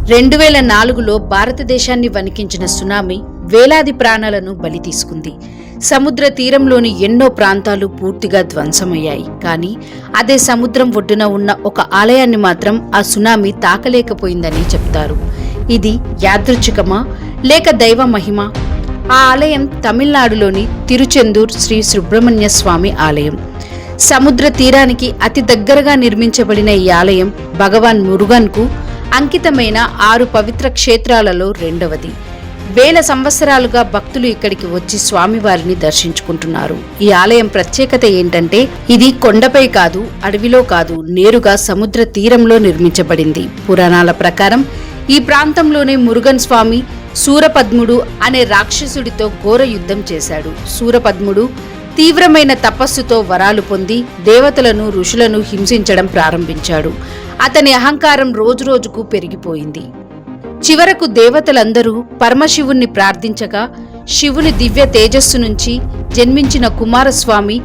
2004లో భారతదేశాన్ని వణికించిన సునామీ వేలాది ప్రాణాలను బలి తీసుకుంది. సముద్ర తీరంలోని ఎన్నో ప్రాంతాలు పూర్తిగా ధ్వంసమయ్యాయి. కానీ అదే సముద్రం ఒడ్డున ఉన్న ఒక ఆలయాన్ని మాత్రం ఆ సునామీ తాకలేకపోయిందని చెప్తారు. ఇది యాదృచ్ఛికమా లేక దైవ మహిమ? ఆ ఆలయం తమిళనాడులోని తిరుచెందూర్ శ్రీ సుబ్రహ్మణ్య స్వామి ఆలయం. సముద్ర తీరానికి అతి దగ్గరగా నిర్మించబడిన ఈ ఆలయం భగవాన్ మురుగన్కు అంకితమైన 6 పవిత్ర క్షేత్రాలలో రెండవది. వేల సంవత్సరాలుగా భక్తులు ఇక్కడికి వచ్చి స్వామివారిని దర్శించుకుంటున్నారు. ఈ ఆలయం ప్రత్యేకత ఏంటంటే ఇది కొండపై కాదు, అడవిలో కాదు, నేరుగా సముద్ర తీరంలో నిర్మించబడింది. పురాణాల ప్రకారం ఈ ప్రాంతంలోనే మురుగన్ స్వామి సూరపద్ముడు అనే రాక్షసుడితో ఘోర యుద్ధం చేశాడు. సూరపద్ముడు తీవ్రమైన తపస్సుతో వరాలు పొంది దేవతలను ఋషులను హింసించడం ప్రారంభించాడు. అతని అహంకారం రోజురోజుకు పెరిగిపోయింది. చివరకు దేవతలందరూ పరమశివుణ్ణి ప్రార్థించగా శివుని దివ్య తేజస్సు నుంచి జన్మించిన కుమారస్వామి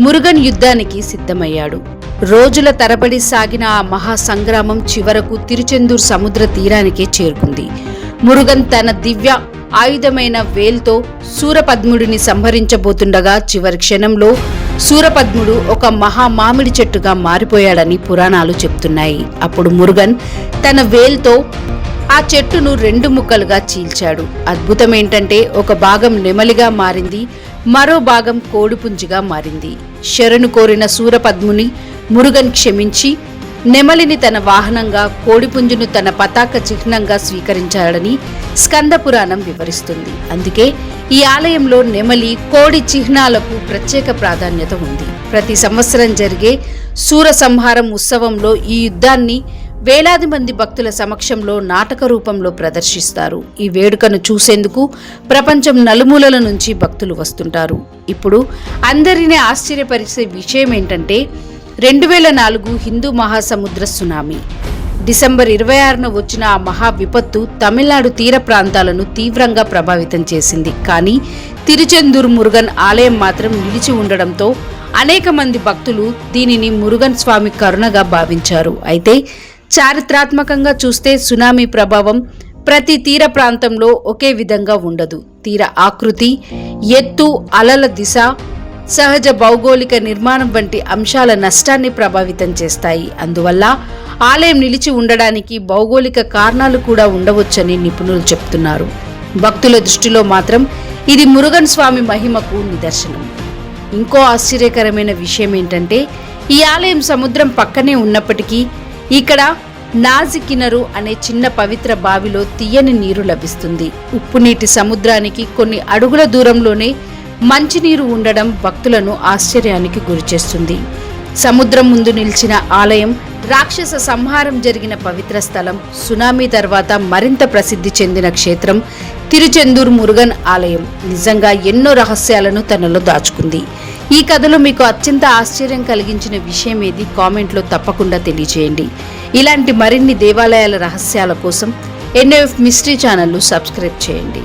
మురుగన్ యుద్ధానికి సిద్ధమయ్యాడు. రోజుల తరబడి సాగిన ఆ మహాసంగ్రామం చివరకు తిరుచెందూర్ సముద్ర తీరానికే చేరుకుంది. మురుగన్ తన దివ్య ఆయుధమైన వేల్తో సూరపద్ముడిని సంహరించబోతుండగా చివరి క్షణంలో సూరపద్ముడు ఒక మహా మామిడి చెట్టుగా మారిపోయాడని పురాణాలు చెప్తున్నాయి. అప్పుడు మురుగన్ తన వేల్తో ఆ చెట్టును 2 ముక్కలుగా చీల్చాడు. అద్భుతమేంటంటే ఒక భాగం నెమలిగా మారింది, మరో భాగం కోడిపుంజిగా మారింది. శరణు కోరిన సూరపద్ముని మురుగన్ క్షమించి నెమలిని తన వాహనంగా, కోడిపుంజును తన పతాక చిహ్నంగా స్వీకరించాడని స్కంద పురాణం వివరిస్తుంది. అందుకే ఈ ఆలయంలో నెమలి, కోడి చిహ్నాలకు ప్రత్యేక ప్రాధాన్యత ఉంది. ప్రతి సంవత్సరం జరిగే సూర సంహారం ఉత్సవంలో ఈ యుద్ధాన్ని వేలాది మంది భక్తుల సమక్షంలో నాటక రూపంలో ప్రదర్శిస్తారు. ఈ వేడుకను చూసేందుకు ప్రపంచం నలుమూలల నుంచి భక్తులు వస్తుంటారు. ఇప్పుడు అందరినీ ఆశ్చర్యపరిచే విషయం ఏంటంటే 2004 హిందూ మహాసముద్ర సునామీ. డిసెంబర్ 26న వచ్చిన ఆ మహా విపత్తు తమిళనాడు తీర ప్రాంతాలను తీవ్రంగా ప్రభావితం చేసింది. కానీ తిరుచెందూర్ మురుగన్ ఆలయం మాత్రం నిలిచి ఉండడంతో అనేక మంది భక్తులు దీనిని మురుగన్ స్వామి కరుణగా భావించారు. అయితే చారిత్రాత్మకంగా చూస్తే సునామీ ప్రభావం ప్రతి తీర ప్రాంతంలో ఒకే విధంగా ఉండదు. తీర ఆకృతి, ఎత్తు, అలల దిశ, సహజ భౌగోళిక నిర్మాణం వంటి అంశాల నష్టాన్ని ప్రభావితం చేస్తాయి. అందువల్ల ఆలయం నిలిచి ఉండడానికి భౌగోళిక కారణాలు కూడా ఉండవచ్చని నిపుణులు చెప్తున్నారు. భక్తుల దృష్టిలో మాత్రం ఇది మురుగన్ స్వామి మహిమకు నిదర్శనం. ఇంకో ఆశ్చర్యకరమైన విషయం ఏంటంటే ఈ ఆలయం సముద్రం పక్కనే ఉన్నప్పటికీ ఇక్కడ నాజికినరు అనే చిన్న పవిత్ర బావిలో తీయని నీరు లభిస్తుంది. ఉప్పు నీటి సముద్రానికి కొన్ని అడుగుల దూరంలోనే మంచినీరు ఉండడం భక్తులను ఆశ్చర్యానికి గురిచేస్తుంది. సముద్రం ముందు నిలిచిన ఆలయం రాక్షస సంహారం జరిగిన పవిత్ర స్థలం. సునామీ తర్వాత మరింత ప్రసిద్ధి చెందిన క్షేత్రం తిరుచెందూర్ మురుగన్ ఆలయం నిజంగా ఎన్నో రహస్యాలను తనలో దాచుకుంది. ఈ కథలో మీకు అత్యంత ఆశ్చర్యం కలిగించిన విషయం ఏది? కామెంట్లో తప్పకుండా తెలియజేయండి. ఇలాంటి మరిన్ని దేవాలయాల రహస్యాల కోసం NAF మిస్టరీ ఛానల్ను సబ్స్క్రైబ్ చేయండి.